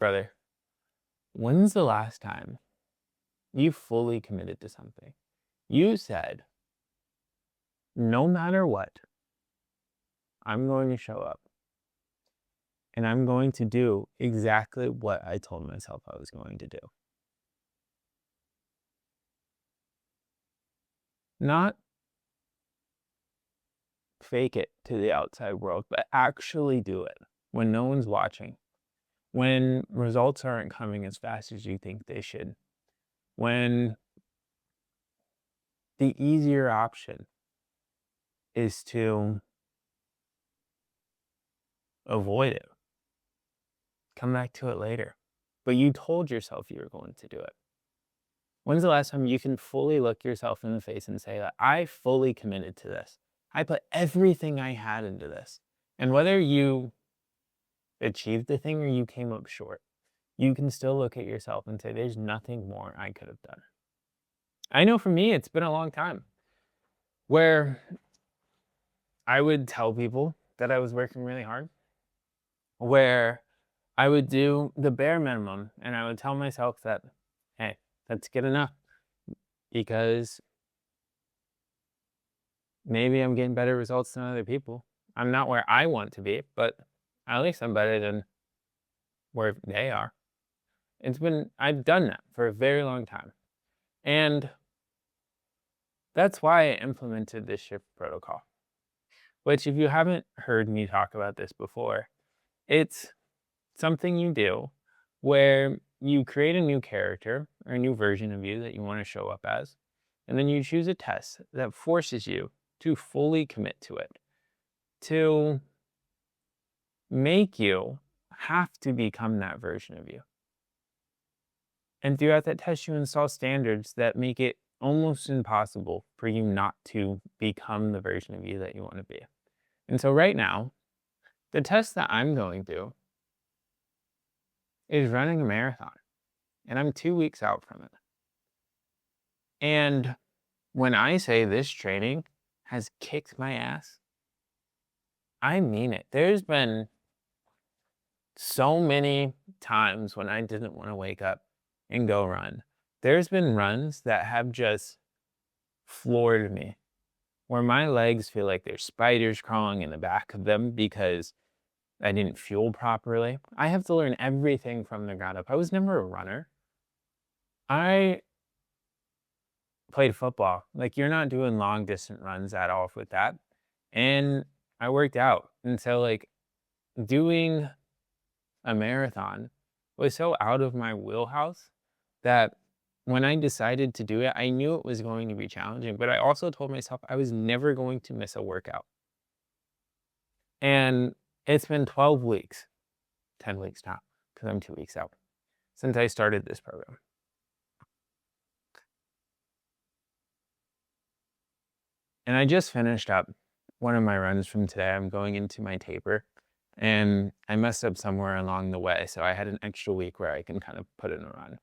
Brother, when's the last time you fully committed to something? You said, no matter what, I'm going to show up and I'm going to do exactly what I told myself I was going to do. Not fake it to the outside world, but actually do it when no one's watching, when results aren't coming as fast as you think they should, when the easier option is to avoid it, come back to it later. But you told yourself you were going to do it. When's the last time you can fully look yourself in the face and say that I fully committed to this? I put everything I had into this. And whether you achieved the thing or you came up short, you can still look at yourself and say, there's nothing more I could have done. I know for me, it's been a long time where I would tell people that I was working really hard, where I would do the bare minimum and I would tell myself that, hey, that's good enough because maybe I'm getting better results than other people. I'm not where I want to be, but at least I'm better than where they are. I've done that for a very long time. And that's why I implemented this shift protocol, which, if you haven't heard me talk about this before, it's something you do where you create a new character or a new version of you that you want to show up as, and then you choose a test that forces you to fully commit to it, to make you have to become that version of you. And throughout that test, you install standards that make it almost impossible for you not to become the version of you that you want to be. And so right now, the test that I'm going through is running a marathon, and I'm 2 weeks out from it. And when I say this training has kicked my ass, I mean it. There's been so many times when I didn't want to wake up and go run. There's been runs that have just floored me, where my legs feel like there's spiders crawling in the back of them because I didn't fuel properly. I have to learn everything from the ground up. I was never a runner. I played football. Like, you're not doing long distance runs at all with that. And I worked out. And so, like, doing a marathon was so out of my wheelhouse that when I decided to do it, I knew it was going to be challenging, but I also told myself I was never going to miss a workout. And it's been 12 weeks, 10 weeks now, because I'm 2 weeks out, since I started this program. And I just finished up one of my runs from today. I'm going into my taper, and I messed up somewhere along the way. So I had an extra week where I can kind of put in a run.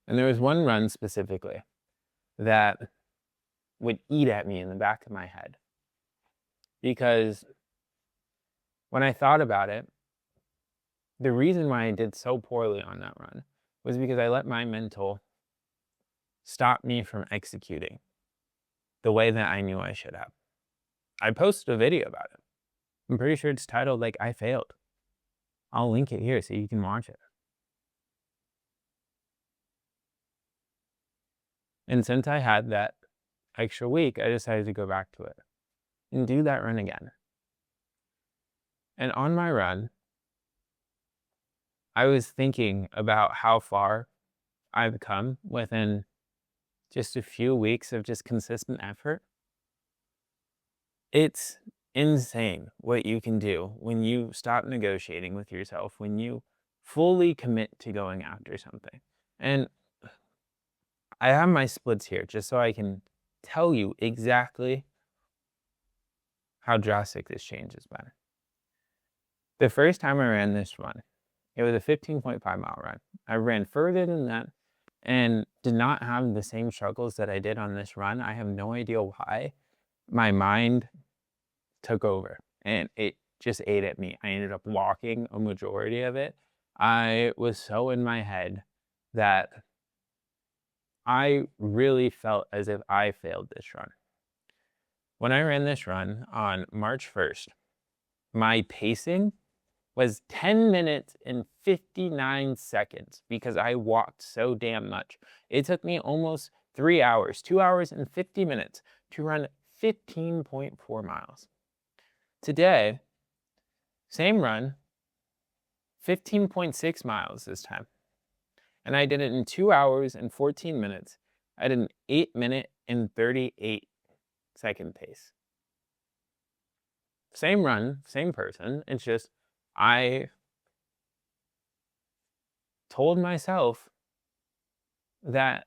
And there was one run specifically that would eat at me in the back of my head. Because when I thought about it, the reason why I did so poorly on that run was because I let my mental stop me from executing the way that I knew I should have. I posted a video about it. I'm pretty sure it's titled, like, I failed. I'll link it here so you can watch it. And since I had that extra week, I decided to go back to it and do that run again. And on my run, I was thinking about how far I've come within just a few weeks of just consistent effort. It's insane what you can do when you stop negotiating with yourself, when you fully commit to going after something. And I have my splits here just so I can tell you exactly how drastic this change has been. The first time I ran this run, it was a 15.5-mile run. I ran further than that and did not have the same struggles that I did on this run. I have no idea why. My mind took over and it just ate at me. I ended up walking a majority of it. I was so in my head that I really felt as if I failed this run. When I ran this run on March 1st, my pacing was 10 minutes and 59 seconds because I walked so damn much. It took me almost 3 hours, 2 hours and 50 minutes to run 15.4 miles. Today, same run, 15.6 miles this time. And I did it in 2 hours and 14 minutes at an 8-minute and 38-second pace. Same run, same person. It's just I told myself that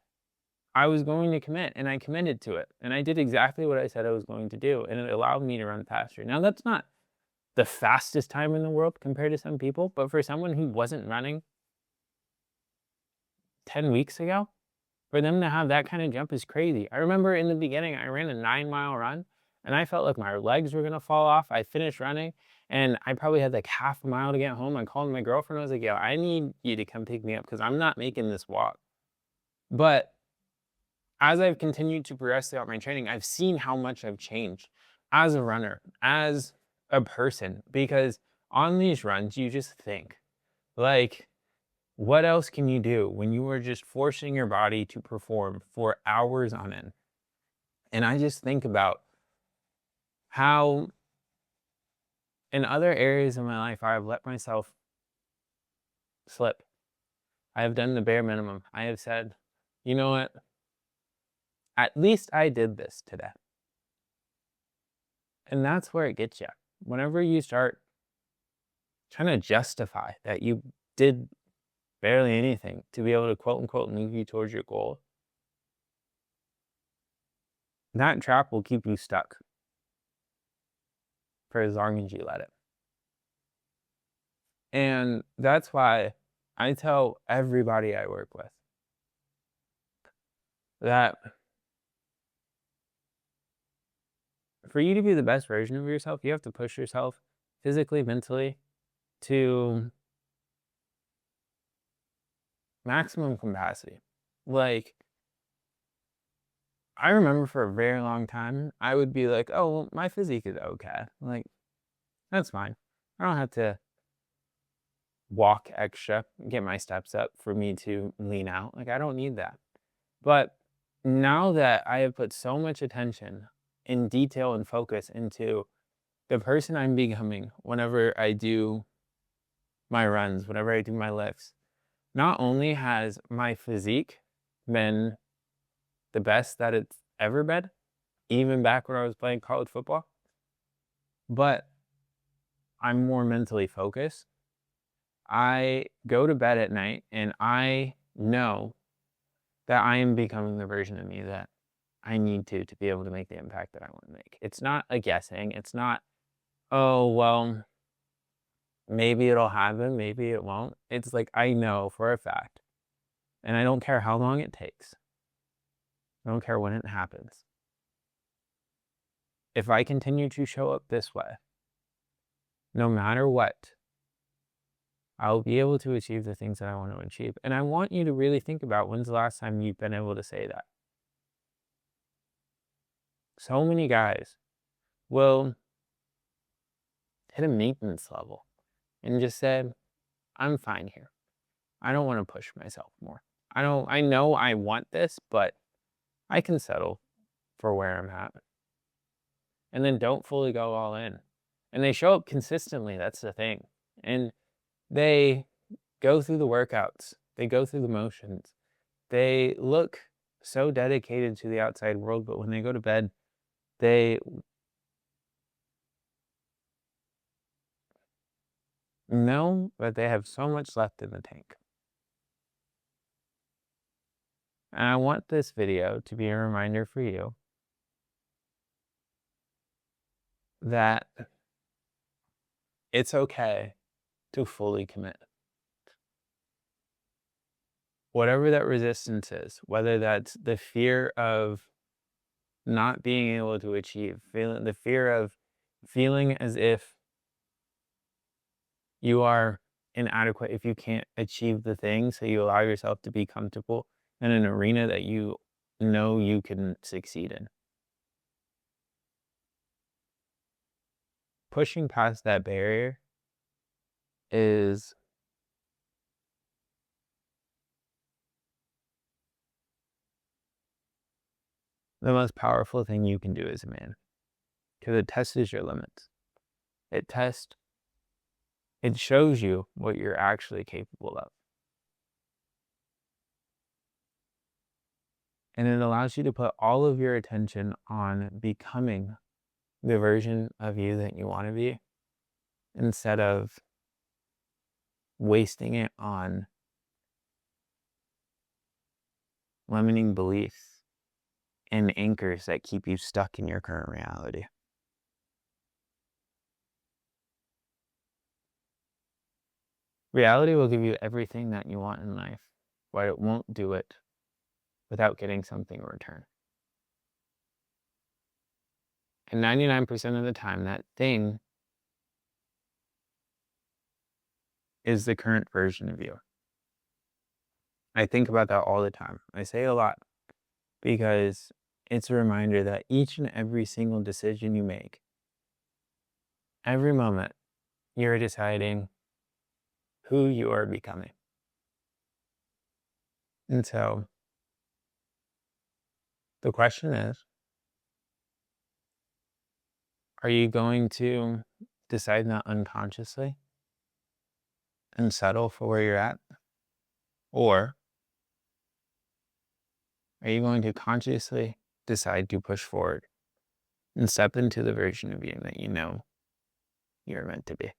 I was going to commit, and I committed to it. And I did exactly what I said I was going to do, and it allowed me to run faster. Now, that's not the fastest time in the world compared to some people, but for someone who wasn't running 10 weeks ago, for them to have that kind of jump is crazy. I remember in the beginning, I ran a 9-mile run, and I felt like my legs were gonna fall off. I finished running, and I probably had like half a mile to get home. I called my girlfriend. I was like, "Yo, I need you to come pick me up because I'm not making this walk." But as I've continued to progress throughout my training, I've seen how much I've changed as a runner, as a person, because on these runs, you just think, like, what else can you do when you are just forcing your body to perform for hours on end? And I just think about how in other areas of my life, I have let myself slip. I have done the bare minimum. I have said, you know what? At least I did this today. And that's where it gets you. Whenever you start trying to justify that you did barely anything to be able to quote unquote move you towards your goal, that trap will keep you stuck for as long as you let it. And that's why I tell everybody I work with that for you to be the best version of yourself, you have to push yourself physically, mentally to maximum capacity. Like, I remember for a very long time, I would be like, oh, well, my physique is okay. Like, that's fine. I don't have to walk extra, get my steps up for me to lean out. Like, I don't need that. But now that I have put so much attention in detail and focus into the person I'm becoming whenever I do my runs, whenever I do my lifts, not only has my physique been the best that it's ever been, even back when I was playing college football, but I'm more mentally focused. I go to bed at night and I know that I am becoming the version of me that I need to be able to make the impact that I want to make. It's not a guessing. It's not, oh, well, maybe it'll happen, maybe it won't. It's like I know for a fact. And I don't care how long it takes. I don't care when it happens. If I continue to show up this way, no matter what, I'll be able to achieve the things that I want to achieve. And I want you to really think about when's the last time you've been able to say that. So many guys will hit a maintenance level and just say, I'm fine here. I don't want to push myself more. I know I want this, but I can settle for where I'm at. And then don't fully go all in. And they show up consistently, that's the thing. And they go through the workouts, they go through the motions. They look so dedicated to the outside world, but when they go to bed, they know that they have so much left in the tank. And I want this video to be a reminder for you that it's okay to fully commit. Whatever that resistance is, whether that's the fear of not being able to achieve, feeling the fear of feeling as if you are inadequate if you can't achieve the thing, so you allow yourself to be comfortable in an arena that you know you can succeed in. Pushing past that barrier is the most powerful thing you can do as a man, because it tests your limits. It tests it shows you what you're actually capable of. And it allows you to put all of your attention on becoming the version of you that you want to be instead of wasting it on limiting beliefs and anchors that keep you stuck in your current reality. Reality will give you everything that you want in life, but it won't do it without getting something in return. And 99% of the time, that thing is the current version of you. I think about that all the time. I say a lot because it's a reminder that each and every single decision you make, every moment, you're deciding who you are becoming. And so the question is, are you going to decide that unconsciously and settle for where you're at? Or are you going to consciously decide to push forward and step into the version of you that you know you're meant to be?